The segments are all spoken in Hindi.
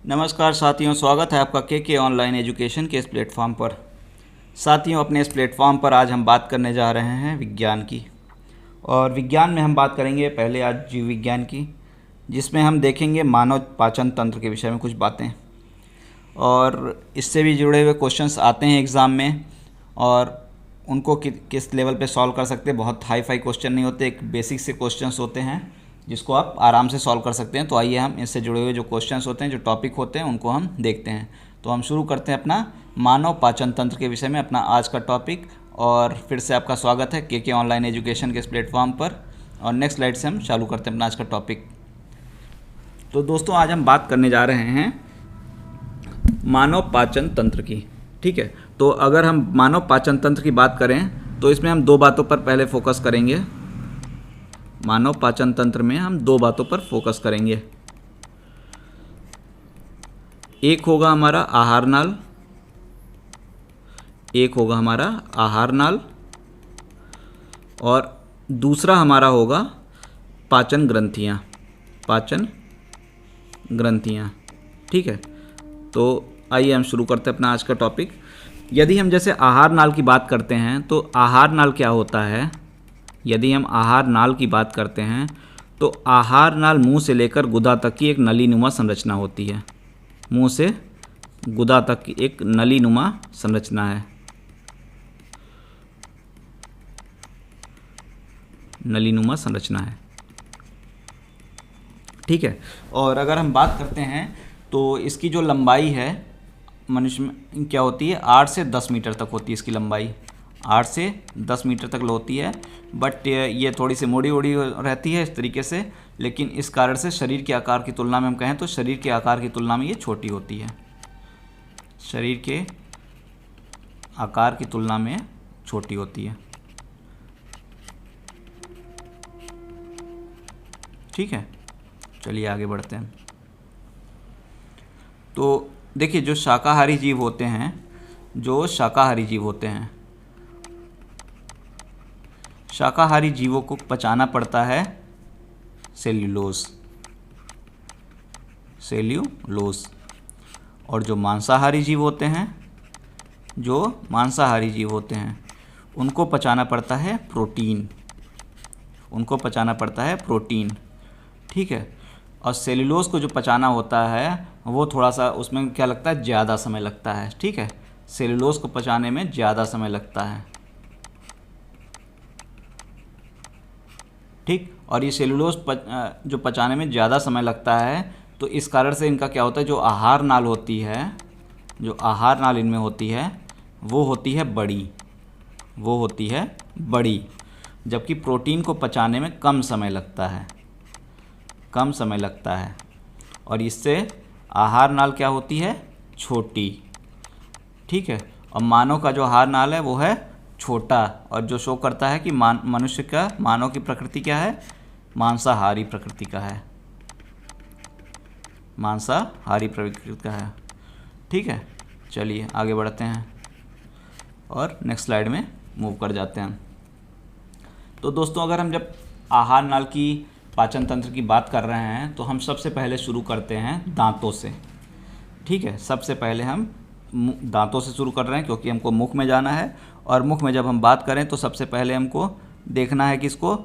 नमस्कार साथियों, स्वागत है आपका के ऑनलाइन एजुकेशन के इस प्लेटफॉर्म पर। साथियों, अपने इस प्लेटफॉर्म पर आज हम बात करने जा रहे हैं विज्ञान की। और विज्ञान में हम बात करेंगे पहले आज जीव विज्ञान की, जिसमें हम देखेंगे मानव पाचन तंत्र के विषय में कुछ बातें, और इससे भी जुड़े हुए क्वेश्चंस आते हैं एग्ज़ाम में, और उनको किस लेवल पे सॉल्व कर सकते हैं। बहुत हाई फाई क्वेश्चन नहीं होते, एक बेसिक से क्वेश्चंस होते हैं जिसको आप आराम से सॉल्व कर सकते हैं। तो आइए हम इससे जुड़े हुए जो क्वेश्चंस होते हैं, जो टॉपिक होते हैं, उनको हम देखते हैं। तो हम शुरू करते हैं अपना मानव पाचन तंत्र के विषय में अपना आज का टॉपिक। और फिर से आपका स्वागत है के ऑनलाइन एजुकेशन के इस प्लेटफॉर्म पर। और नेक्स्ट स्लाइड से हम चालू करते हैं अपना आज का टॉपिक। तो दोस्तों, आज हम बात करने जा रहे हैं मानव पाचन तंत्र की। ठीक है, तो अगर हम मानव पाचन तंत्र की बात करें तो इसमें हम दो बातों पर पहले फोकस करेंगे। मानव पाचन तंत्र में हम दो बातों पर फोकस करेंगे। एक होगा हमारा आहार नाल, एक होगा हमारा आहार नाल, और दूसरा हमारा होगा पाचन ग्रंथियाँ। पाचन ग्रंथियाँ, ठीक है। तो आइए हम शुरू करते हैं अपना आज का टॉपिक। यदि हम जैसे आहार नाल की बात करते हैं तो आहार नाल क्या होता है। यदि हम आहार नाल की बात करते हैं तो आहार नाल मुंह से लेकर गुदा तक की एक नलीनुमा संरचना होती है। मुंह से गुदा तक की एक नलीनुमा संरचना है। नलीनुमा संरचना है, ठीक है। और अगर हम बात करते हैं तो इसकी जो लंबाई है मनुष्य में क्या होती है, 8 से 10 मीटर तक होती है इसकी लंबाई। 8 से 10 मीटर तक होती है, बट ये थोड़ी सी मोड़ी ओड़ी रहती है इस तरीके से। लेकिन इस कारण से शरीर के आकार की तुलना में हम कहें तो शरीर के आकार की तुलना में ये छोटी होती है। शरीर के आकार की तुलना में छोटी होती है, ठीक है। चलिए आगे बढ़ते हैं। तो देखिए, जो शाकाहारी जीव होते हैं, शाकाहारी जीवों को पचाना पड़ता है सेल्यूलोज। और जो मांसाहारी जीव होते हैं, उनको पचाना पड़ता है प्रोटीन। ठीक है। और सेल्यूलोज को जो पचाना होता है वो थोड़ा सा, उसमें क्या लगता है, ज़्यादा समय लगता है। ठीक है, सेल्यूलोज को पचाने में ज़्यादा समय लगता है, ठीक। और ये सेल्यूलोज जो पचाने में ज़्यादा समय लगता है, तो इस कारण से इनका क्या होता है, जो आहार नाल इनमें होती है वो होती है बड़ी। जबकि प्रोटीन को पचाने में कम समय लगता है। और इससे आहार नाल क्या होती है, छोटी, ठीक है। और मानव का जो आहार नाल है वो है छोटा, और जो शो करता है कि मानव की प्रकृति क्या है, मांसाहारी प्रकृति का है, ठीक है। चलिए आगे बढ़ते हैं और नेक्स्ट स्लाइड में मूव कर जाते हैं। तो दोस्तों, अगर हम जब आहार नाल की पाचन तंत्र की बात कर रहे हैं तो हम सबसे पहले शुरू करते हैं दांतों से, ठीक है। सबसे पहले हम दांतों से शुरू कर रहे हैं क्योंकि हमको मुख में जाना है। और मुख में जब हम बात करें तो सबसे पहले हमको देखना है कि इसको,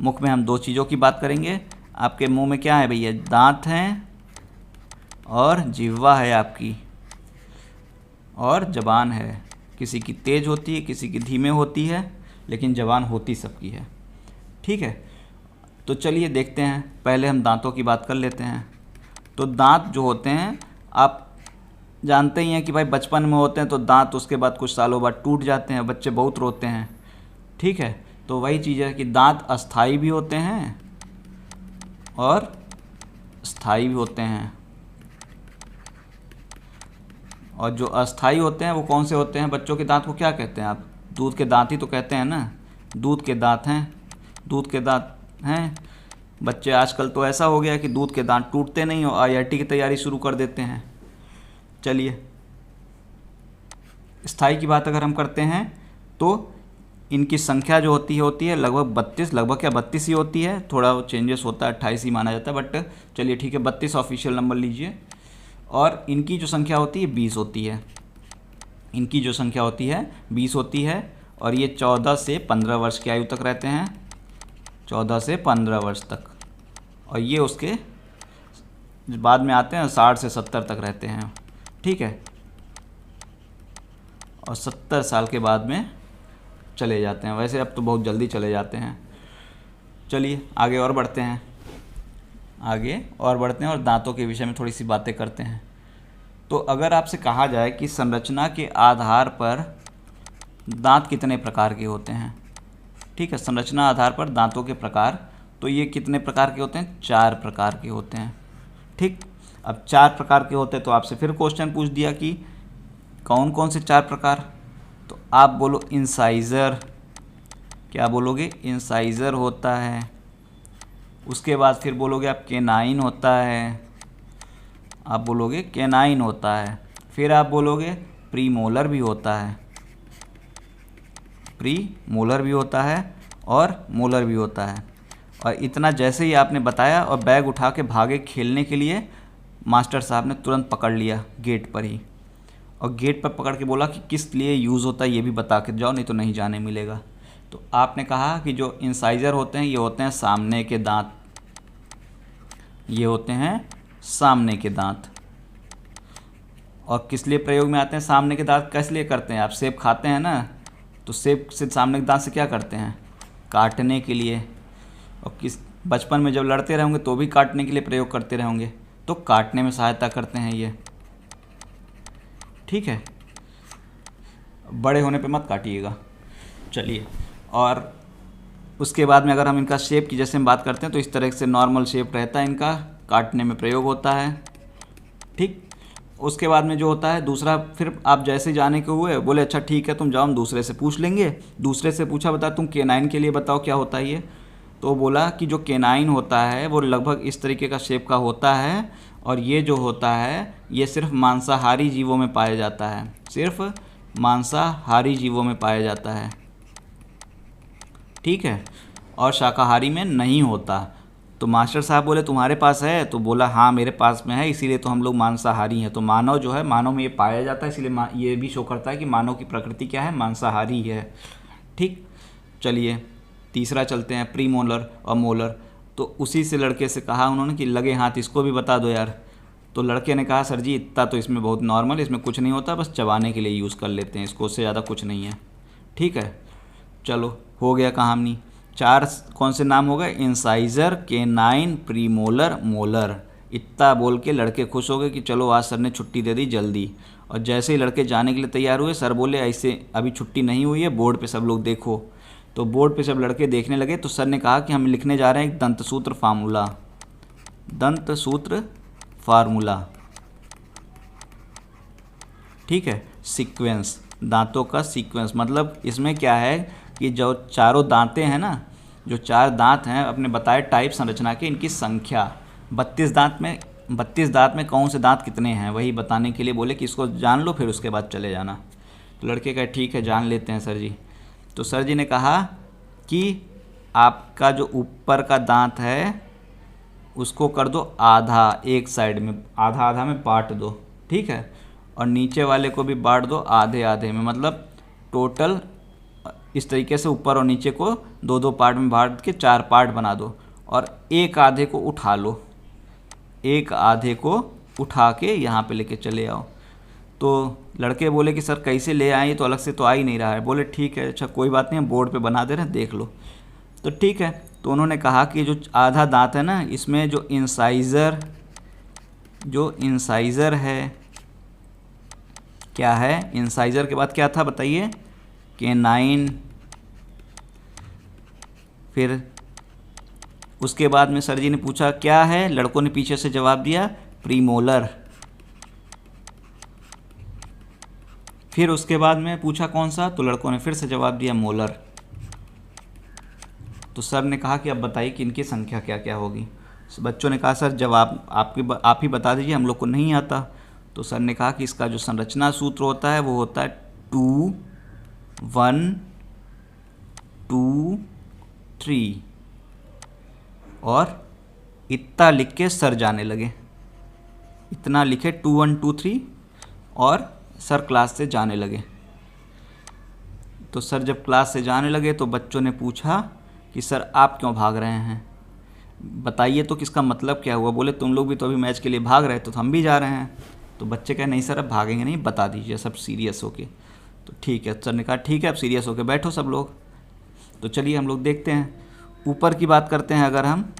मुख में हम दो चीज़ों की बात करेंगे। आपके मुंह में क्या है भैया, दांत हैं और जिह्वा है आपकी, और जबान है। किसी की तेज़ होती है, किसी की धीमे होती है, लेकिन जबान होती सबकी है, ठीक है। तो चलिए देखते हैं, पहले हम दांतों की बात कर लेते हैं। तो दांत जो होते हैं, आप जानते ही हैं कि भाई बचपन में होते हैं तो दांत उसके बाद कुछ सालों बाद टूट जाते हैं, बच्चे बहुत रोते हैं, ठीक है। तो वही चीज़ है कि दांत अस्थाई भी होते हैं और स्थायी भी होते हैं। और जो अस्थाई होते हैं वो कौन से होते हैं, बच्चों के दांत को क्या कहते हैं आप, दूध के दांत ही तो कहते हैं ना। दूध के दांत हैं। बच्चे आजकल तो ऐसा हो गया है कि दूध के दांत टूटते नहीं और आईआईटी की तैयारी शुरू कर देते हैं। चलिए, स्थाई की बात अगर हम करते हैं तो इनकी संख्या जो होती है लगभग 32 ही होती है। थोड़ा चेंजेस होता है, 28 ही माना जाता है, बट चलिए ठीक है, 32 ऑफिशियल नंबर लीजिए। और इनकी जो संख्या होती है 20 होती है, इनकी जो संख्या होती है 20 होती है, और ये 14 से 15 वर्ष की आयु तक रहते हैं, 14 से 15 वर्ष तक, और ये उसके बाद में आते हैं 60 से 70 तक रहते हैं, ठीक है, और 70 साल के बाद में चले जाते हैं। वैसे अब तो बहुत जल्दी चले जाते हैं। चलिए आगे और बढ़ते हैं, आगे और बढ़ते हैं और दांतों के विषय में थोड़ी सी बातें करते हैं। तो अगर आपसे कहा जाए कि संरचना के आधार पर दांत कितने प्रकार के होते हैं, ठीक है, संरचना आधार पर दांतों के प्रकार, तो ये कितने प्रकार के होते हैं? 4 प्रकार के होते हैं, ठीक। अब 4 प्रकार के होते हैं तो आपसे फिर क्वेश्चन पूछ दिया कि कौन कौन से 4 प्रकार, तो आप बोलो इंसाइज़र, क्या बोलोगे? इंसाइज़र होता है। उसके बाद फिर बोलोगे आप केनाइन होता है, आप बोलोगे केनाइन होता है। फिर आप बोलोगे प्रीमोलर भी होता है, प्रीमोलर भी होता है और मोलर भी होता है। और इतना जैसे ही आपने बताया और बैग उठा के भागे खेलने के लिए, मास्टर साहब ने तुरंत पकड़ लिया गेट पर ही, और गेट पर पकड़ के बोला कि किस लिए यूज़ होता है ये भी बता के जाओ, नहीं तो नहीं जाने मिलेगा। तो आपने कहा कि जो इंसाइज़र होते हैं ये होते हैं सामने के दांत, ये होते हैं सामने के दांत। और किस लिए प्रयोग में आते हैं सामने के दांत? किस लिए करते हैं? आप सेब खाते हैं ना, तो सेब से सामने के दांत से क्या करते हैं? काटने के लिए। और किस बचपन में जब लड़ते रहोगे तो भी काटने के लिए प्रयोग करते रहोगे, तो काटने में सहायता करते हैं ये, ठीक है। बड़े होने पे मत काटिएगा। चलिए, और उसके बाद में अगर हम इनका शेप की जैसे हम बात करते हैं तो इस तरह से नॉर्मल शेप रहता है इनका, काटने में प्रयोग होता है, ठीक। उसके बाद में जो होता है दूसरा, फिर आप जैसे जाने के हुए बोले अच्छा ठीक है तुम जाओ हम दूसरे से पूछ लेंगे। दूसरे से पूछा बता तुम केनाइन के लिए बताओ क्या होता है ये, तो बोला कि जो केनाइन होता है वो लगभग इस तरीके का शेप का होता है, और ये जो होता है ये सिर्फ मांसाहारी जीवों में पाया जाता है, सिर्फ मांसाहारी जीवों में पाया जाता है, ठीक है, और शाकाहारी में नहीं होता। तो मास्टर साहब बोले तुम्हारे पास है, तो बोला हाँ मेरे पास में है, इसीलिए तो हम लोग मांसाहारी हैं। तो मानव जो है, मानव में ये पाया जाता है, इसीलिए ये भी शो करता है कि मानव की प्रकृति क्या है? मांसाहारी है, ठीक। चलिए तीसरा चलते हैं, प्रीमोलर और मोलर। तो उसी से लड़के से कहा उन्होंने कि लगे हाथ इसको भी बता दो यार। तो लड़के ने कहा सर जी इतना तो इसमें बहुत नॉर्मल, इसमें कुछ नहीं होता, बस चबाने के लिए यूज़ कर लेते हैं इसको, उससे ज़्यादा कुछ नहीं है, ठीक है। चलो हो गया कहानी। 4 कौन से नाम हो गए? Incisor, canine, premolar, molar. इतना बोल के लड़के खुश हो गए कि चलो आज सर ने छुट्टी दे दी जल्दी। और जैसे ही लड़के जाने के लिए तैयार हुए, सर बोले ऐसे अभी छुट्टी नहीं हुई है, बोर्ड पे सब लोग देखो। तो बोर्ड पे सब लड़के देखने लगे, तो सर ने कहा कि हम लिखने जा रहे हैं एक दंतसूत्र फार्मूला, दंतसूत्र फार्मूला, ठीक है। सीक्वेंस, दांतों का सीक्वेंस, मतलब इसमें क्या है कि जो चारों दांतें हैं ना, जो 4 दांत हैं अपने बताए टाइप संरचना के, इनकी संख्या 32 दांत में कौन से दांत कितने हैं वही बताने के लिए बोले कि इसको जान लो फिर उसके बाद चले जाना। तो लड़के कहे ठीक है जान लेते हैं सर जी। तो सर जी ने कहा कि आपका जो ऊपर का दांत है उसको कर दो आधा, एक साइड में आधा आधा में बांट दो, ठीक है, और नीचे वाले को भी बांट दो आधे आधे में, मतलब टोटल इस तरीके से ऊपर और नीचे को 2-2 पार्ट में बांट के 4 पार्ट बना दो, और एक आधे को उठा लो, एक आधे को उठा के यहाँ पे लेके चले आओ। तो लड़के बोले कि सर कैसे ले आए, तो अलग से तो आ ही नहीं रहा है। बोले ठीक है अच्छा कोई बात नहीं, हम बोर्ड पे बना दे रहे हैं देख लो। तो ठीक है, तो उन्होंने कहा कि जो आधा दांत है ना, इसमें जो इंसाइज़र है, क्या है इंसाइज़र के बाद क्या था बताइए? केनाइन। फिर उसके बाद में सर जी ने पूछा क्या है, लड़कों ने पीछे से जवाब दिया प्रीमोलर। फिर उसके बाद में पूछा कौन सा, तो लड़कों ने फिर से जवाब दिया मोलर। तो सर ने कहा कि अब बताइए कि इनकी संख्या क्या क्या होगी। बच्चों ने कहा सर जवाब आप ही बता दीजिए, हम लोग को नहीं आता। तो सर ने कहा कि इसका जो संरचना सूत्र होता है वो होता है 2 1 2 3, और इतना लिख के सर जाने लगे। इतना लिखे 2 1 2 3 और सर क्लास से जाने लगे। तो सर जब क्लास से जाने लगे तो बच्चों ने पूछा कि सर आप क्यों भाग रहे हैं, बताइए तो किसका मतलब क्या हुआ। बोले तुम लोग भी तो अभी मैच के लिए भाग रहे तो हम भी जा रहे हैं। तो बच्चे कहे नहीं सर अब भागेंगे नहीं, बता दीजिए सब सीरियस होके। तो ठीक है, सर ने कहा ठीक है अब सीरियस होके बैठो सब लोग। तो चलिए हम लोग देखते हैं, ऊपर की बात करते हैं अगर हम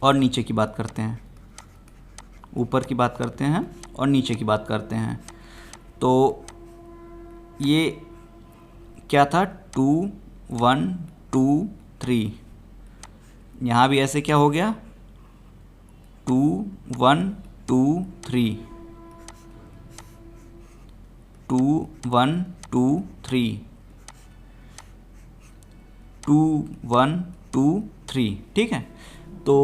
और नीचे की बात करते हैं, ऊपर की बात करते हैं और नीचे की बात करते हैं। तो ये क्या था 2 1 2 3, यहाँ भी ऐसे क्या हो गया 2 1 2 3 2 1 2 3 2 1 2 3, ठीक है। तो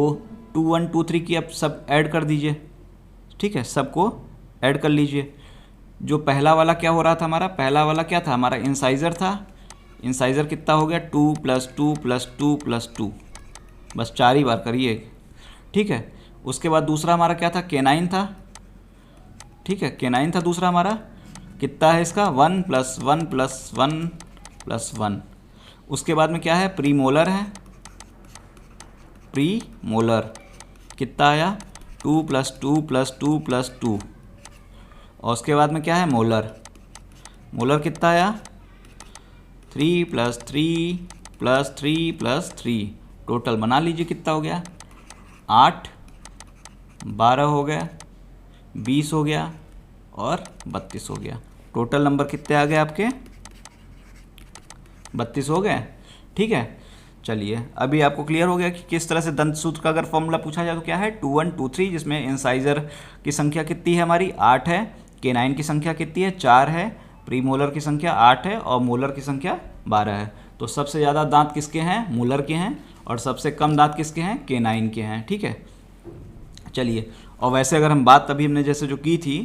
2 1 2 3 की अब सब ऐड कर दीजिए, ठीक है, सबको ऐड कर लीजिए। जो पहला वाला क्या हो रहा था हमारा, पहला वाला क्या था हमारा इंसाइज़र था। इंसाइज़र कितना हो गया 2 + 2 + 2 + 2, बस 4 ही बार करिए, ठीक है। उसके बाद दूसरा हमारा क्या था K9 था, ठीक है, K9 था दूसरा हमारा। कितना है इसका 1 + 1 + 1 + 1। उसके बाद में क्या है प्रीमोलर है, प्रीमोलर कितना आया 2 + 2 + 2 + 2। और उसके बाद में क्या है मोलर, मोलर कितना आया 3 + 3 + 3 + 3। टोटल बना लीजिए कितना हो गया 8 12 हो गया 20 हो गया और 32 हो गया। टोटल नंबर कितने आ गए आपके 32 हो गए, ठीक है। चलिए अभी आपको क्लियर हो गया कि किस तरह से दंत सूत्र का अगर फॉर्मूला पूछा जाए तो क्या है 2 1 2 3, जिसमें इंसाइजर की संख्या कितनी है हमारी 8 है, K9 की संख्या कितनी है 4 है, प्रीमोलर की संख्या 8 है और मोलर की संख्या 12 है। तो सबसे ज़्यादा दांत किसके हैं मोलर के हैं और सबसे कम दांत किसके हैं K9 के हैं, ठीक है। चलिए और वैसे अगर हम बात अभी हमने जैसे जो की थी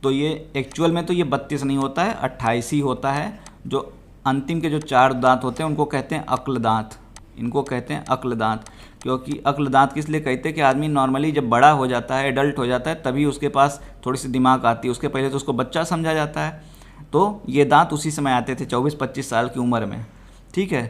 तो ये एक्चुअल में तो ये 32 नहीं होता है 28 ही होता है। जो अंतिम के जो 4 दांत होते हैं उनको कहते हैं अक्ल दांत, इनको कहते हैं अक्ल दांत। क्योंकि अक्ल दांत किस लिए कहते हैं कि आदमी नॉर्मली जब बड़ा हो जाता है एडल्ट हो जाता है तभी उसके पास थोड़ी सी दिमाग आती है, उसके पहले तो उसको बच्चा समझा जाता है। तो ये दांत उसी समय आते थे 24-25 साल की उम्र में, ठीक है।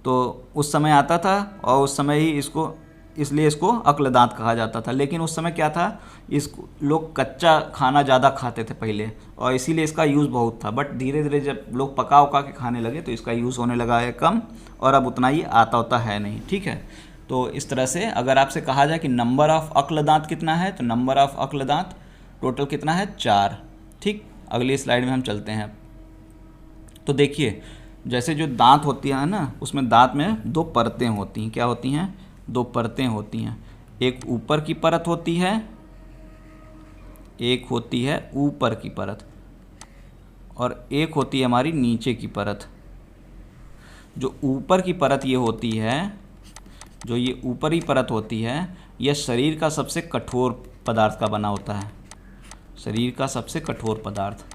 तो उस समय आता था और उस समय ही इसको इसलिए इसको अक्ल दांत कहा जाता था। लेकिन उस समय क्या था इसको लोग कच्चा खाना ज़्यादा खाते थे पहले और इसीलिए इसका यूज़ बहुत था। बट धीरे धीरे जब लोग पका उका के खाने लगे तो इसका यूज़ होने लगा है कम और अब उतना ही आता होता है नहीं, ठीक है। तो इस तरह से अगर आपसे कहा जाए कि नंबर ऑफ़ अक्ल दांत कितना है तो नंबर ऑफ़ अक्ल दांत टोटल कितना है 4, ठीक। अगली स्लाइड में हम चलते हैं। तो देखिए जैसे जो दांत होती है ना उसमें दांत में 2 परतें होती हैं, क्या होती हैं 2 परतें होती हैं। एक ऊपर की परत होती है, एक होती है ऊपर की परत और एक होती है हमारी नीचे की परत। जो ऊपर की परत ये होती है, जो ये ऊपरी परत होती है यह शरीर का सबसे कठोर पदार्थ का बना होता है, शरीर का सबसे कठोर पदार्थ।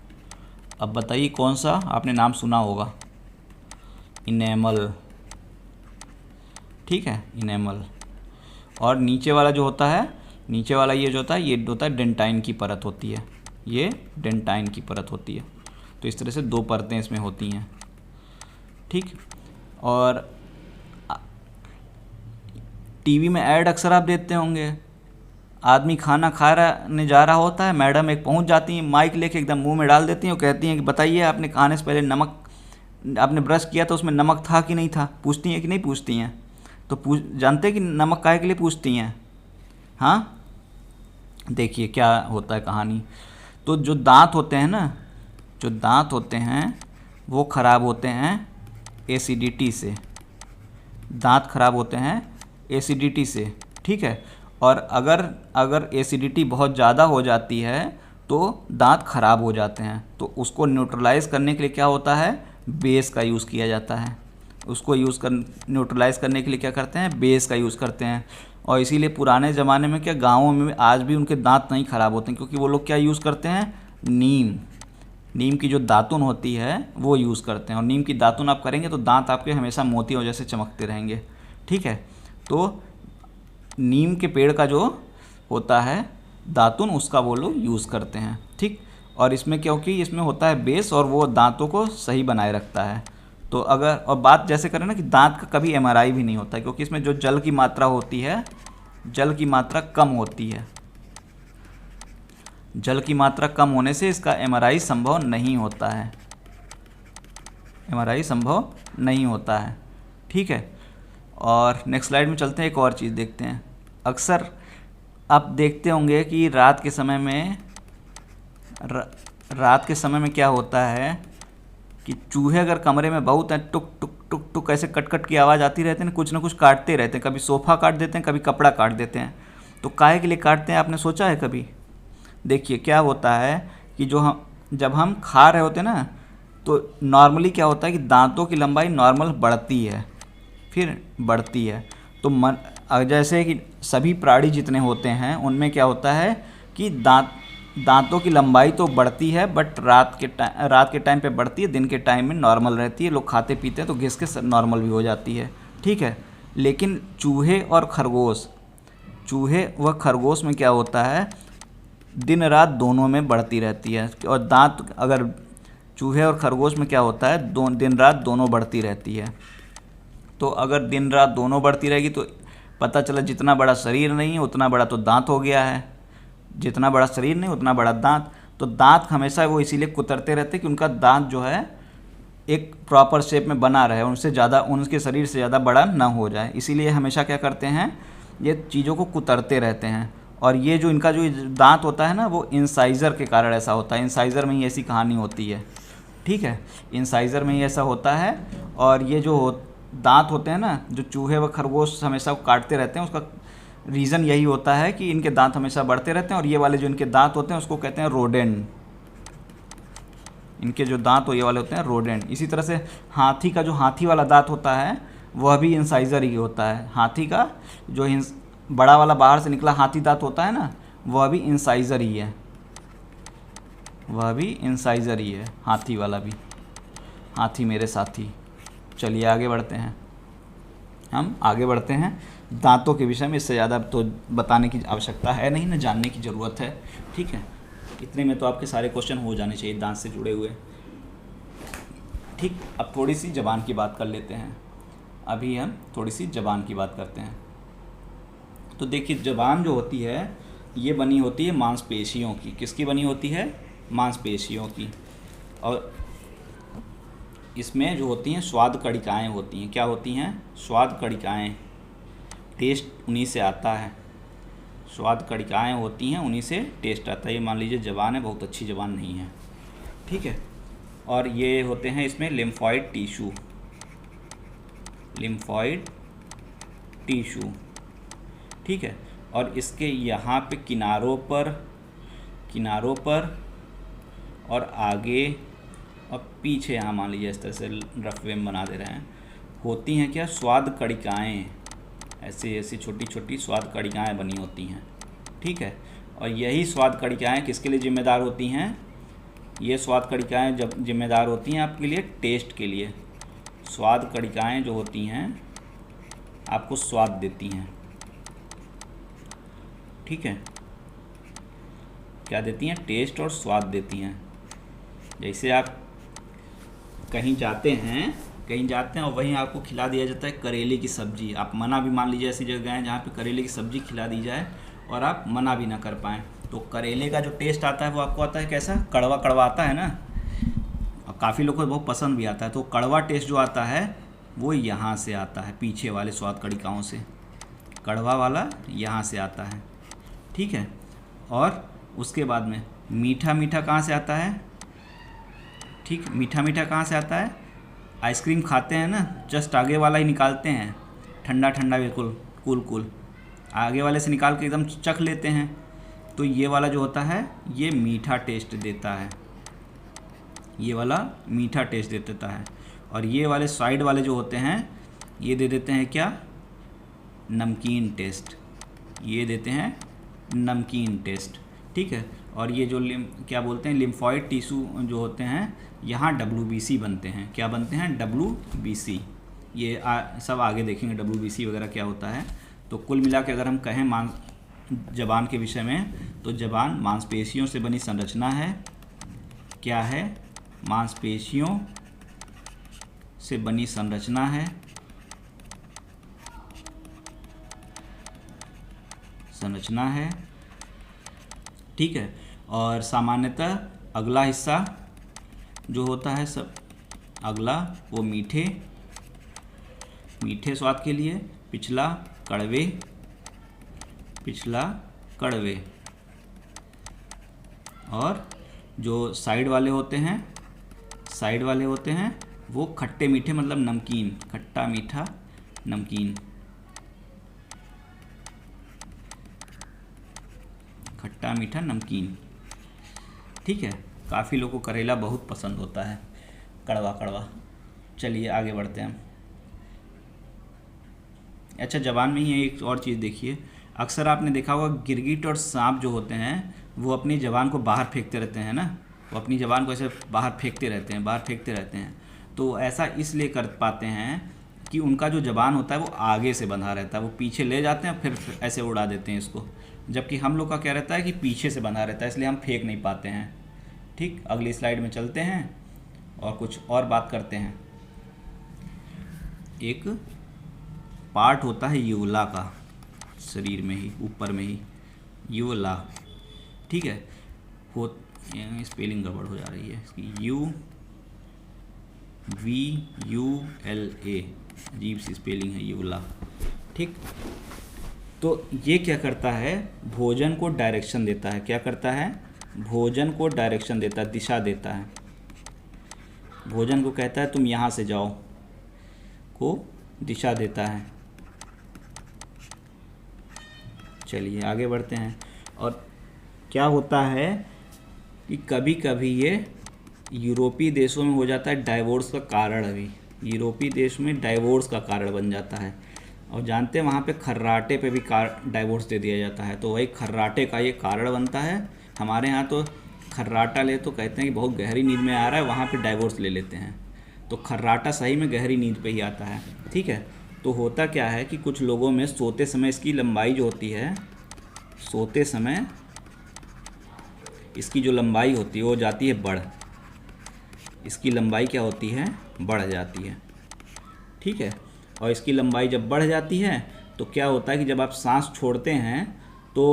अब बताइए कौन सा, आपने नाम सुना होगा इनेमल, ठीक है इनेमल। और नीचे वाला जो होता है, नीचे वाला ये जो होता है ये होता है डेंटाइन की परत होती है, ये डेंटाइन की परत होती है। तो इस तरह से 2 परतें इसमें होती हैं, ठीक। और टीवी में ऐड अक्सर आप देखते होंगे, आदमी खाना खाने जा रहा होता है, मैडम एक पहुंच जाती हैं माइक लेके एकदम मुंह में डाल देती हैं और कहती हैं कि बताइए आपने खाने से पहले नमक, आपने ब्रश किया तो उसमें नमक था कि नहीं था, पूछती हैं कि नहीं पूछती हैं। तो जानते हैं कि नमक काहे के लिए पूछती हैं, हाँ देखिए क्या होता है कहानी। तो जो दांत होते हैं ना, जो दांत होते हैं वो ख़राब होते हैं एसिडिटी से, दांत ख़राब होते हैं एसिडिटी से, ठीक है। और अगर एसिडिटी बहुत ज़्यादा हो जाती है तो दांत ख़राब हो जाते हैं। तो उसको न्यूट्रलाइज़ करने के लिए क्या होता है बेस का यूज़ किया जाता है, उसको न्यूट्रलाइज़ करने के लिए क्या करते हैं बेस का यूज़ करते हैं। और इसीलिए पुराने ज़माने में क्या गाँवों में आज भी उनके दांत नहीं ख़राब होते हैं क्योंकि वो लोग क्या यूज़ करते हैं नीम की जो दातुन होती है वो यूज़ करते हैं। और नीम की दातुन आप करेंगे तो दांत आपके हमेशा मोतियों जैसे चमकते रहेंगे, ठीक है। तो नीम के पेड़ का जो होता है दातुन उसका वो लोग यूज़ करते हैं। ठीक, और इसमें क्योंकि इसमें होता है बेस और वो दांतों को सही बनाए रखता है। तो अगर और बात जैसे करें ना कि दांत का कभी एमआरआई भी नहीं होता है, क्योंकि इसमें जो जल की मात्रा होती है, जल की मात्रा कम होती है। जल की मात्रा कम होने से इसका एमआरआई संभव नहीं होता है, एमआरआई संभव नहीं होता है। ठीक है, और नेक्स्ट स्लाइड में चलते हैं, एक और चीज़ देखते हैं। अक्सर आप देखते होंगे कि रात के समय में क्या होता है कि चूहे अगर कमरे में बहुत हैं, टुक टुक टुक टुक ऐसे कट कट की आवाज़ आती रहती है ना, कुछ ना कुछ काटते रहते हैं, कभी सोफ़ा काट देते हैं, कभी कपड़ा काट देते हैं। तो काहे के लिए काटते हैं, आपने सोचा है कभी? देखिए क्या होता है कि जब हम खा रहे होते हैं ना, तो नॉर्मली क्या होता है कि दांतों की लंबाई नॉर्मल बढ़ती है, फिर बढ़ती है। तो जैसे कि सभी प्राणी जितने होते हैं उनमें क्या होता है कि दांतों की लंबाई तो बढ़ती है, बट रात के टाइम पे बढ़ती है, दिन के टाइम में नॉर्मल रहती है। लोग खाते पीते हैं तो घिस के नॉर्मल भी हो जाती है। ठीक है, लेकिन चूहे व खरगोश में क्या होता है, दिन रात दोनों में बढ़ती रहती है। और दांत अगर चूहे और खरगोश में क्या होता है, दिन रात दोनों बढ़ती रहती है। तो अगर दिन रात दोनों बढ़ती रहेगी तो पता चला जितना बड़ा शरीर नहीं है उतना बड़ा तो दांत हो गया है, जितना बड़ा शरीर नहीं उतना बड़ा दांत। तो दांत हमेशा वो इसीलिए कुतरते रहते कि उनका दांत जो है एक प्रॉपर शेप में बना रहे, उनके शरीर से ज़्यादा बड़ा ना हो जाए। इसीलिए हमेशा क्या करते हैं, ये चीज़ों को कुतरते रहते हैं। और ये जो इनका जो दांत होता है ना, वो इंसाइज़र के कारण ऐसा होता है। इंसाइज़र में ही ऐसी कहानी होती है। ठीक है, इंसाइज़र में ही ऐसा होता है। और ये जो दांत होते हैं ना, जो चूहे व खरगोश हमेशा काटते रहते हैं, उसका रीज़न यही होता है कि इनके दांत हमेशा बढ़ते रहते हैं। और ये वाले जो इनके दांत होते हैं उसको कहते हैं रोडेंट। इनके जो दांत ये वाले होते हैं रोडेंट। इसी तरह से हाथी का जो हाथी वाला दांत होता है वह भी इंसाइज़र ही होता है। हाथी का जो बड़ा वाला बाहर से निकला हाथी दांत होता है ना, वह भी इंसाइज़र ही है, हाथी वाला भी। हाथी मेरे साथी। चलिए आगे बढ़ते हैं, हम आगे बढ़ते हैं दांतों के विषय में। इससे ज़्यादा तो बताने की आवश्यकता है नहीं, ना जानने की ज़रूरत है। ठीक है, इतने में तो आपके सारे क्वेश्चन हो जाने चाहिए दांत से जुड़े हुए। ठीक, अब थोड़ी सी ज़बान की बात कर लेते हैं। अभी हम थोड़ी सी ज़बान की बात करते हैं। तो देखिए, ज़बान जो होती है ये बनी होती है मांसपेशियों की। किसकी बनी होती है? मांसपेशियों की। और इसमें जो होती हैं स्वाद कणिकाएँ होती हैं। क्या होती हैं? स्वाद कणिकाएँ। टेस्ट उन्हीं से आता है, स्वाद कणिकाएँ होती हैं, उन्हीं से टेस्ट आता है। ये मान लीजिए ज़बान है, बहुत अच्छी ज़बान नहीं है। ठीक है, और ये होते हैं इसमें लिम्फॉइड टिश्यू। ठीक है, और इसके यहाँ पे किनारों पर और आगे और पीछे, यहाँ मान लीजिए इस तरह से रफ वे में बना दे रहे हैं, होती हैं क्या? स्वाद कणिकाएँ। ऐसी छोटी छोटी स्वाद कणिकाएँ बनी होती हैं। ठीक है, और यही स्वाद कणिकाएँ किसके लिए जिम्मेदार होती हैं? ये स्वाद कणिकाएँ जब जिम्मेदार होती हैं आपके लिए टेस्ट के लिए। स्वाद कणिकाएँ जो होती हैं आपको स्वाद देती हैं। ठीक है, क्या देती हैं? टेस्ट और स्वाद देती हैं। जैसे आप कहीं जाते हैं और वहीं आपको खिला दिया जाता है करेले की सब्ज़ी। आप मना भी, मान लीजिए ऐसी जगह हैं जहाँ पे करेले की सब्ज़ी खिला दी जाए और आप मना भी ना कर पाएँ, तो करेले का जो टेस्ट आता है वो आपको आता है कैसा? कड़वा कड़वा आता है ना। और काफ़ी लोगों को बहुत पसंद भी आता है। तो कड़वा टेस्ट जो आता है वो यहाँ से आता है, पीछे वाले स्वाद कणिकाओं से। कड़वा वाला यहाँ से आता है। ठीक है, और उसके बाद में मीठा कहाँ से आता है? ठीक, मीठा कहाँ से आता है? आइसक्रीम खाते हैं ना, जस्ट आगे वाला ही निकालते हैं, ठंडा बिल्कुल कूल आगे वाले से निकाल के एकदम चख लेते हैं। तो ये वाला जो होता है ये मीठा टेस्ट देता है, ये वाला मीठा टेस्ट देता है। और ये वाले साइड वाले जो होते हैं ये दे देते हैं क्या? नमकीन टेस्ट। ये देते हैं नमकीन टेस्ट। ठीक है, और ये जो क्या बोलते हैं, लिम्फॉइड टिश्यू जो होते हैं यहाँ WBC बनते हैं। क्या बनते हैं? WBC। ये सब आगे देखेंगे WBC वगैरह क्या होता है। तो कुल मिला के अगर हम कहें जबान के विषय में, तो जबान मांसपेशियों से बनी संरचना है। क्या है? मांसपेशियों से बनी संरचना है। संरचना है, ठीक है। और सामान्यतः अगला हिस्सा जो होता है सब अगला वो मीठे स्वाद के लिए, पिछला कड़वे, और जो साइड वाले होते हैं वो खट्टे मीठे, मतलब नमकीन, खट्टा मीठा नमकीन, खट्टा मीठा नमकीन, ठीक है। काफ़ी लोगों को करेला बहुत पसंद होता है, कड़वा। चलिए आगे बढ़ते हैं। अच्छा, जबान में ही एक और चीज़ देखिए, अक्सर आपने देखा होगा गिरगिट और सांप जो होते हैं वो अपनी जबान को बाहर फेंकते रहते हैं ना, वो अपनी जबान को ऐसे बाहर फेंकते रहते हैं। तो ऐसा इसलिए कर पाते हैं कि उनका जो जबान होता है वो आगे से बंधा रहता है, वो पीछे ले जाते हैं फिर ऐसे उड़ा देते हैं इसको, जबकि हम लोग का क्या रहता है कि पीछे से बंधा रहता है, इसलिए हम फेंक नहीं पाते हैं। ठीक, अगली स्लाइड में चलते हैं और कुछ और बात करते हैं। एक पार्ट होता है यूला का, शरीर में ही, ऊपर में ही, यूला, ठीक है। हो स्पेलिंग गड़बड़ हो जा रही है इसकी, UVULA, अजीब सी स्पेलिंग है, यूला, ठीक। तो ये क्या करता है? भोजन को डायरेक्शन देता है। क्या करता है? भोजन को डायरेक्शन देता है, दिशा देता है। भोजन को कहता है तुम यहाँ से जाओ, को दिशा देता है। चलिए आगे बढ़ते हैं। और क्या होता है कि कभी कभी ये यूरोपीय देशों में हो जाता है डाइवोर्स का कारण, अभी यूरोपीय देश में डाइवोर्स का कारण बन जाता है। और जानते हैं वहाँ पे खर्राटे पे भी डाइवोर्स दे दिया जाता है, तो वही खर्राटे का ये कारण बनता है। हमारे यहाँ तो खर्राटा ले तो कहते हैं कि बहुत गहरी नींद में आ रहा है, वहाँ पे डाइवोर्स ले लेते हैं। तो खर्राटा सही में गहरी नींद पे ही आता है, ठीक है। तो होता क्या है कि कुछ लोगों में सोते समय इसकी लंबाई जो होती है, सोते समय इसकी जो लंबाई होती है वो जाती है बढ़, इसकी लंबाई क्या होती है? बढ़ जाती है, ठीक है। और इसकी लंबाई जब बढ़ जाती है तो क्या होता है कि जब आप सांस छोड़ते हैं तो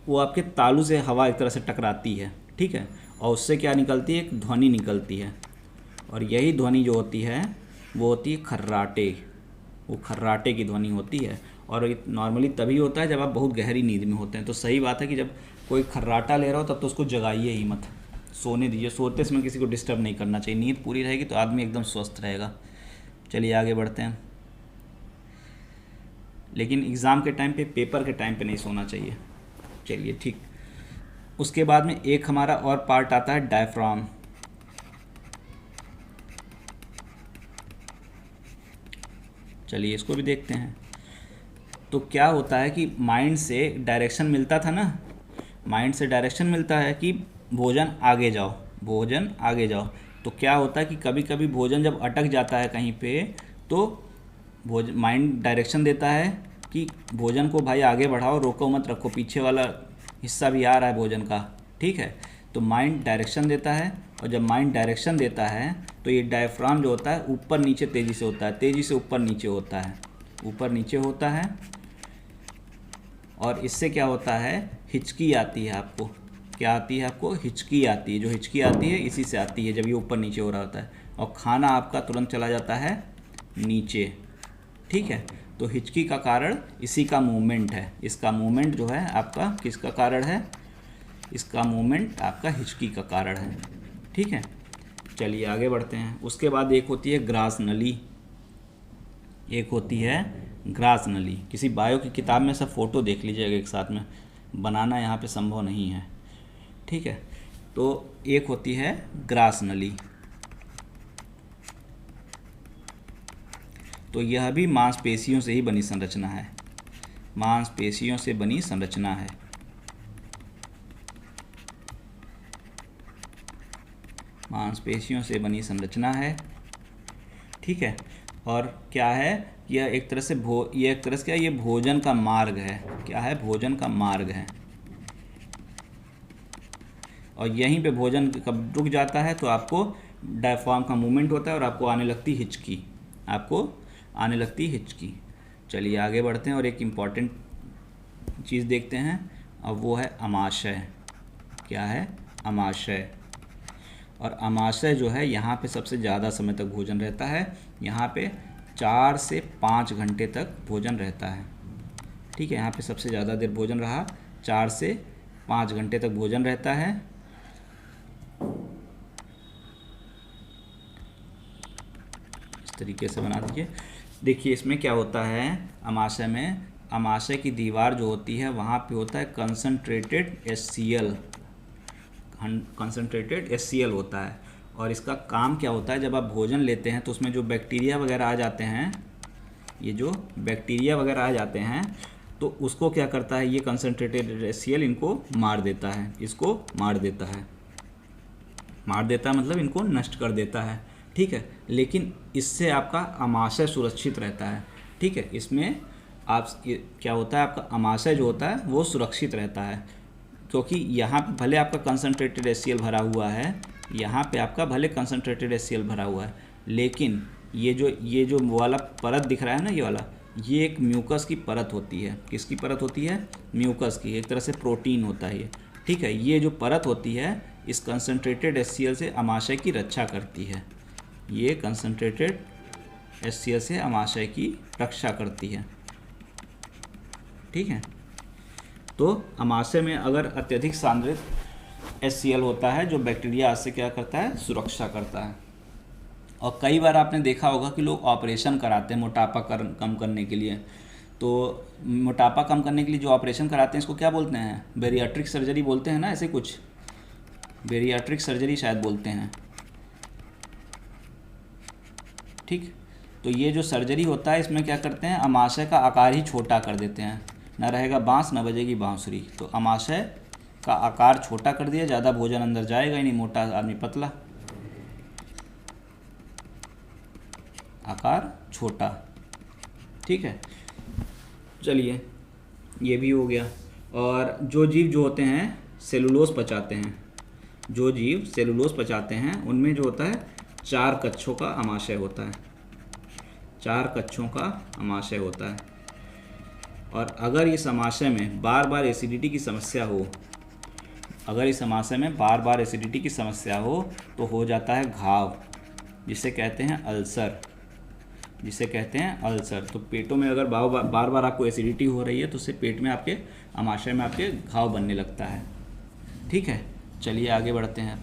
वो आपके तालू से हवा एक तरह से टकराती है, ठीक है। और उससे क्या निकलती है? एक ध्वनि निकलती है, और यही ध्वनि जो होती है वो होती है खर्राटे, वो खर्राटे की ध्वनि होती है। और नॉर्मली तभी होता है जब आप बहुत गहरी नींद में होते हैं। तो सही बात है कि जब कोई खर्राटा ले रहा हो तब तो उसको जगाइए ही मत, सोने दीजिए। सोते समय किसी को डिस्टर्ब नहीं करना चाहिए, नींद पूरी रहेगी तो आदमी एकदम स्वस्थ रहेगा। चलिए आगे बढ़ते हैं। लेकिन एग्ज़ाम के टाइम पे, पेपर के टाइम पे नहीं सोना चाहिए। चलिए ठीक। उसके बाद में एक हमारा और पार्ट आता है डायफ्राम। चलिए इसको भी देखते हैं। तो क्या होता है कि माइंड से डायरेक्शन मिलता था ना, माइंड से डायरेक्शन मिलता है कि भोजन आगे जाओ, भोजन आगे जाओ। तो क्या होता है कि कभी कभी भोजन जब अटक जाता है कहीं पे, तो माइंड डायरेक्शन देता है कि भोजन को भाई आगे बढ़ाओ, रोको मत रखो, पीछे वाला हिस्सा भी आ रहा है भोजन का, ठीक है। तो माइंड डायरेक्शन देता है, और जब माइंड डायरेक्शन देता है तो ये डायफ्राम जो होता है ऊपर नीचे तेज़ी से होता है, तेज़ी से ऊपर नीचे होता है, ऊपर नीचे होता है। और इससे क्या होता है? हिचकी आती है आपको। क्या आती है आपको? हिचकी आती है। जो हिचकी आती है इसी से आती है, जब ये ऊपर नीचे हो रहा होता है, और खाना आपका तुरंत चला जाता है नीचे, ठीक है। तो हिचकी का कारण इसी का मूवमेंट है। इसका मूवमेंट जो है आपका किसका कारण है? इसका मूवमेंट आपका हिचकी का कारण है, ठीक है। चलिए आगे बढ़ते हैं। उसके बाद एक होती है ग्रास नली, एक होती है ग्रास नली। किसी बायो की किताब में सब फोटो देख लीजिएगा एक साथ में, बनाना यहाँ पे संभव नहीं है, ठीक है। तो एक होती है ग्रास नली, तो यह भी मांसपेशियों से ही बनी संरचना है, मांसपेशियों से बनी संरचना है। मांसपेशियों से बनी संरचना है, ठीक है। और क्या है, यह एक तरह से ये एक तरह से क्या है, ये भोजन का मार्ग है। क्या है, भोजन का मार्ग है। और यहीं पे भोजन कब रुक जाता है तो आपको डायफ्राम का मूवमेंट होता है और आपको आने लगती हिचकी, आपको आने लगती हिचकी। चलिए आगे बढ़ते हैं और एक इम्पॉर्टेंट चीज़ देखते हैं, और वो है अमाशय। क्या है, अमाशय। और अमाशय जो है यहाँ पे सबसे ज़्यादा समय तक भोजन रहता है। यहाँ पे 4 से 5 घंटे तक भोजन रहता है। ठीक है, यहाँ पे सबसे ज़्यादा देर भोजन रहा, 4 से 5 घंटे तक भोजन रहता है। इस तरीके से बना दीजिए। देखिए इसमें क्या होता है, अमाशय में, अमाशय की दीवार जो होती है वहाँ पे होता है कंसनट्रेटेड HCl, कंसनट्रेटेड HCl होता है। और इसका काम क्या होता है, जब आप भोजन लेते हैं तो उसमें जो बैक्टीरिया वगैरह आ जाते हैं, ये जो बैक्टीरिया वगैरह आ जाते हैं तो उसको क्या करता है, ये कंसनट्रेटेड HCl इनको मार देता है, इसको मार देता है, मार देता है मतलब इनको नष्ट कर देता है। ठीक है, लेकिन इससे आपका अमाशय सुरक्षित रहता है। ठीक है, इसमें आप क्या होता है, आपका अमाशय जो होता है वो सुरक्षित रहता है, क्योंकि यहाँ पे भले आपका कंसनट्रेटेड HCl भरा हुआ है, यहाँ पे आपका भले कंसनट्रेटेड HCl भरा हुआ है, लेकिन ये जो वाला परत दिख रहा है ना, ये वाला, ये एक म्यूकस की परत होती है। किसकी परत होती है, म्यूकस की, एक तरह से प्रोटीन होता है ये। ठीक है, ये जो परत होती है इस कंसनट्रेटेड HCl से अमाशय की रक्षा करती है। ये कंसनट्रेटेड HCl से अमाशय की रक्षा करती है। ठीक है, तो अमाशय में अगर अत्यधिक सांद्रित HCl होता है जो बैक्टीरिया से क्या करता है, सुरक्षा करता है। और कई बार आपने देखा होगा कि लोग ऑपरेशन कराते हैं मोटापा कम करने के लिए। तो मोटापा कम करने के लिए जो ऑपरेशन कराते हैं इसको क्या बोलते हैं, बेरियाट्रिक सर्जरी बोलते हैं ना, ऐसे कुछ बेरियाट्रिक सर्जरी शायद बोलते हैं। ठीक, तो ये जो सर्जरी होता है इसमें क्या करते हैं, अमाशय का आकार ही छोटा कर देते हैं, ना रहेगा बांस ना बजेगी बांसुरी। तो अमाशय का आकार छोटा कर दिया, ज़्यादा भोजन अंदर जाएगा ही नहीं, मोटा आदमी पतला, आकार छोटा। ठीक है, चलिए ये भी हो गया। और जो जीव जो होते हैं सेलुलोज पचाते हैं, जो जीव सेलुलोज पचाते हैं उनमें जो होता है 4 कक्षों का अमाशय होता है, 4 कक्षों का अमाशय होता है। और अगर इस अमाशय में बार बार एसिडिटी की समस्या हो, अगर इस अमाशय में बार बार एसिडिटी की समस्या हो तो हो जाता है घाव, जिसे कहते हैं अल्सर, जिसे कहते हैं अल्सर। तो पेटों में अगर बार बार आपको एसिडिटी हो रही है तो उससे पेट में आपके अमाशय में आपके घाव बनने लगता है। ठीक है, चलिए आगे बढ़ते हैं,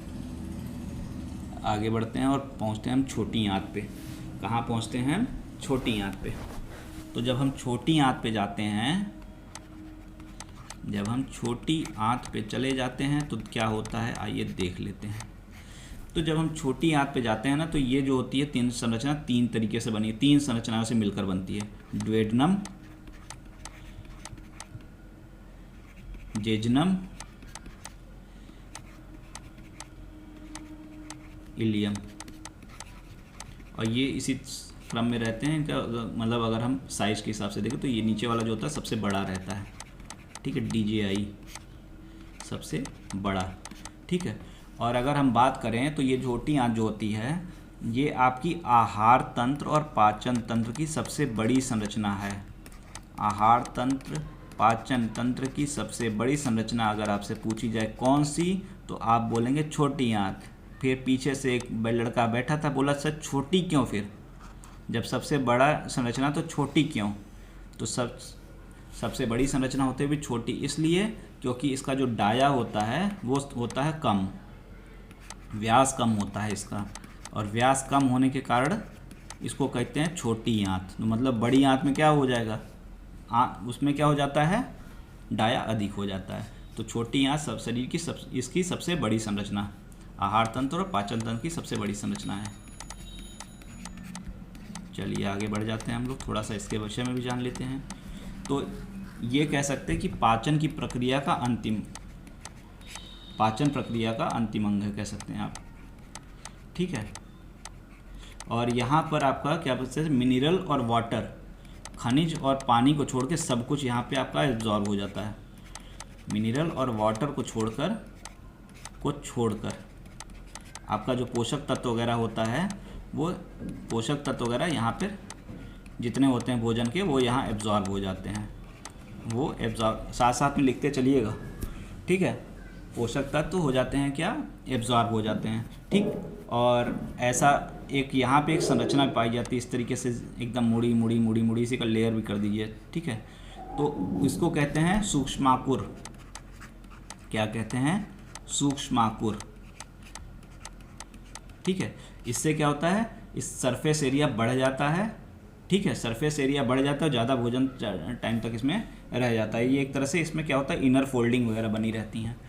आगे बढ़ते हैं और पहुंचते हैं हम छोटी आंत पे। कहाँ पहुंचते हैं हम, छोटी आंत पे। तो जब हम छोटी आंत पे जाते हैं, जब हम छोटी आंत पे चले जाते हैं तो क्या होता है, आइए देख लेते हैं। तो जब हम छोटी आंत पे जाते हैं ना, तो ये जो होती है तीन संरचना 3 तरीके से बनी है, 3 संरचनाओं से मिलकर बनती है, ड्वेडनम, जेजनम, इलियम। और ये इसी क्रम में रहते हैं, इनका मतलब अगर हम साइज के हिसाब से देखें तो ये नीचे वाला जो होता है सबसे बड़ा रहता है। ठीक है, DJI सबसे बड़ा। ठीक है, और अगर हम बात करें तो ये छोटी आंत जो होती है ये आपकी आहार तंत्र और पाचन तंत्र की सबसे बड़ी संरचना है। आहार तंत्र, पाचन तंत्र की सबसे बड़ी संरचना अगर आपसे पूछी जाए कौन सी, तो आप बोलेंगे छोटी आंत। फिर पीछे से एक लड़का बैठा था, बोला सर छोटी क्यों, फिर जब सबसे बड़ा संरचना तो छोटी क्यों, तो सबसे बड़ी संरचना होते हुए छोटी इसलिए क्योंकि इसका जो डाया होता है वो होता है कम, व्यास कम होता है इसका, और व्यास कम होने के कारण इसको कहते हैं छोटी आंत। तो मतलब बड़ी आंत में क्या हो जाएगा, उसमें क्या हो जाता है, डाया अधिक हो जाता है। तो छोटी आंत सब शरीर की इसकी सबसे बड़ी संरचना, आहार तंत्र और पाचन तंत्र की सबसे बड़ी संरचना है। चलिए आगे बढ़ जाते हैं हम लोग, थोड़ा सा इसके विषय में भी जान लेते हैं। तो ये कह सकते हैं कि पाचन प्रक्रिया का अंतिम अंग है, कह सकते हैं आप। ठीक है, और यहाँ पर आपका क्या बोलते हैं, मिनरल और वाटर, खनिज और पानी को छोड़ के सब कुछ यहाँ पे आपका एब्जॉर्ब हो जाता है। मिनरल और वाटर को छोड़कर आपका जो पोषक तत्व वगैरह होता है, वो पोषक तत्व वगैरह यहाँ पर जितने होते हैं भोजन के, वो यहाँ एब्जॉर्ब हो जाते हैं। वो एब्जॉर्ब साथ साथ में लिखते चलिएगा, ठीक है। पोषक तत्व हो जाते हैं क्या, एब्जॉर्ब हो जाते हैं, ठीक। और ऐसा एक यहाँ पे एक संरचना पाई जाती है इस तरीके से, एकदम मुड़ी इसी का लेयर भी कर दीजिए, ठीक है। तो इसको कहते हैं सूक्ष्माकुर। क्या कहते हैं, सूक्ष्माकुर, ठीक है। इससे क्या होता है, इस सरफेस एरिया बढ़ जाता है, ठीक है। सरफेस एरिया बढ़ जाता है, ज़्यादा भोजन टाइम तक इसमें रह जाता है। ये एक तरह से इसमें क्या होता है, इनर फोल्डिंग वगैरह बनी रहती हैं।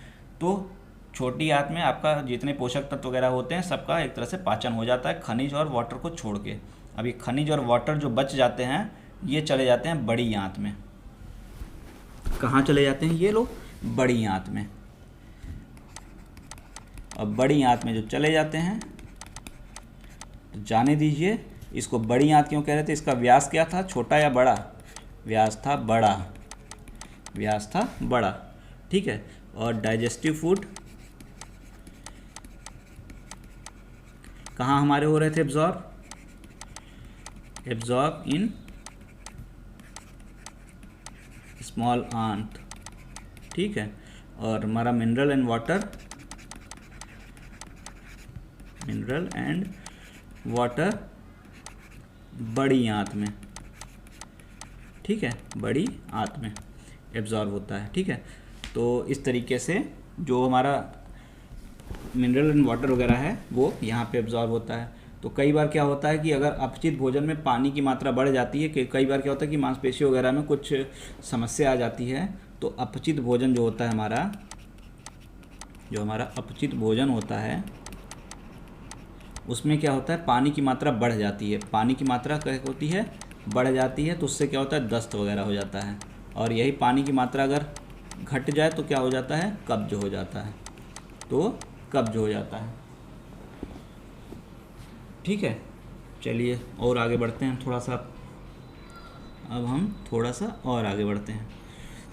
तो छोटी आंत में आपका जितने पोषक तत्व वगैरह होते हैं सबका एक तरह से पाचन हो जाता है, खनिज और वाटर को छोड़ के। अब ये खनिज और वाटर जो बच जाते हैं, ये चले जाते हैं बड़ी आंत में। कहाँ चले जाते हैं ये लोग, बड़ी आंत में। अब बड़ी आंत में जो चले जाते हैं, तो जाने दीजिए। इसको बड़ी आंत क्यों कह रहे थे, इसका व्यास क्या था, छोटा या बड़ा, व्यास था बड़ा, व्यास था बड़ा, ठीक है। और डाइजेस्टिव फूड कहाँ हमारे हो रहे थे एब्जॉर्ब इन स्मॉल आंत, ठीक है। और हमारा मिनरल एंड वाटर बड़ी आंत में, ठीक है, बड़ी आंत में एब्जॉर्ब होता है, ठीक है। तो इस तरीके से जो हमारा मिनरल एंड वाटर वगैरह है वो यहाँ पे एब्जॉर्ब होता है। तो कई बार क्या होता है कि अगर अपचित भोजन में पानी की मात्रा बढ़ जाती है, कि कई बार क्या होता है कि मांसपेशी वगैरह में कुछ समस्या आ जाती है, तो अपचित भोजन जो होता है हमारा अपचित भोजन होता है, उसमें क्या होता है, पानी की मात्रा बढ़ जाती है। पानी की मात्रा क्या होती है, बढ़ जाती है, तो उससे क्या होता है, दस्त वगैरह हो जाता है। और यही पानी की मात्रा अगर घट जाए तो क्या हो जाता है, कब्ज हो जाता है, तो कब्ज हो जाता है, ठीक है। चलिए और आगे बढ़ते हैं थोड़ा सा। अब हम थोड़ा सा और आगे बढ़ते हैं।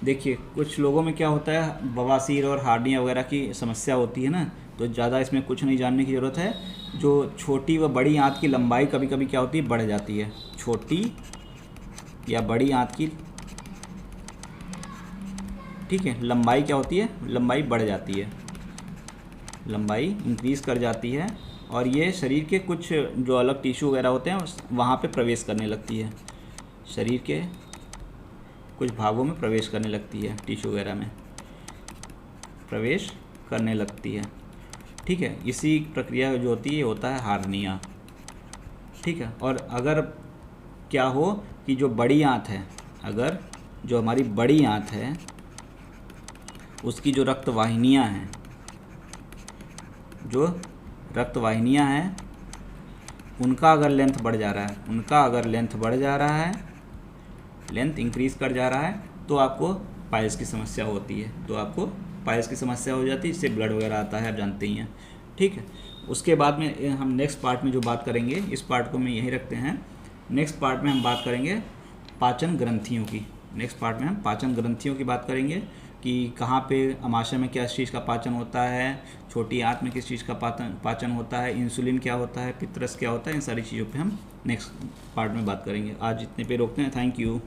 देखिए कुछ लोगों में क्या होता है, बवासीर और हार्निया वगैरह की समस्या होती है ना, तो ज़्यादा इसमें कुछ नहीं जानने की ज़रूरत है। जो छोटी व बड़ी आंत की लंबाई कभी कभी क्या होती है, बढ़ जाती है। छोटी या बड़ी आंत की, ठीक है, लंबाई क्या होती है, लंबाई बढ़ जाती है, लंबाई इंक्रीज़ कर जाती है। और ये शरीर के कुछ जो अलग टिश्यू वगैरह होते हैं वहाँ पे प्रवेश करने लगती है, शरीर के कुछ भागों में प्रवेश करने लगती है, टिश्यू वगैरह में प्रवेश करने लगती है, ठीक है। इसी प्रक्रिया जो होती है ये होता है हार्निया, ठीक है। और अगर क्या हो कि जो बड़ी आंत है, अगर जो हमारी बड़ी आंत है उसकी जो रक्तवाहिनियाँ हैं, उनका अगर लेंथ बढ़ जा रहा है, लेंथ इंक्रीज़ कर जा रहा है, तो आपको पाइल्स की समस्या होती है, हो जाती है। इससे ब्लड वगैरह आता है, आप जानते ही हैं, ठीक है। उसके बाद में हम नेक्स्ट पार्ट में जो बात करेंगे, इस पार्ट को मैं यहीं रखते हैं। नेक्स्ट पार्ट में हम बात करेंगे पाचन ग्रंथियों की बात करेंगे कि कहाँ पे अमाशय में क्या चीज़ का पाचन होता है, छोटी आंत में किस चीज़ का पाचन होता है, इंसुलिन क्या होता है, पित्तरस क्या होता है, इन सारी चीज़ों पे हम नेक्स्ट पार्ट में बात करेंगे। आज इतने पे रोकते हैं। Thank you.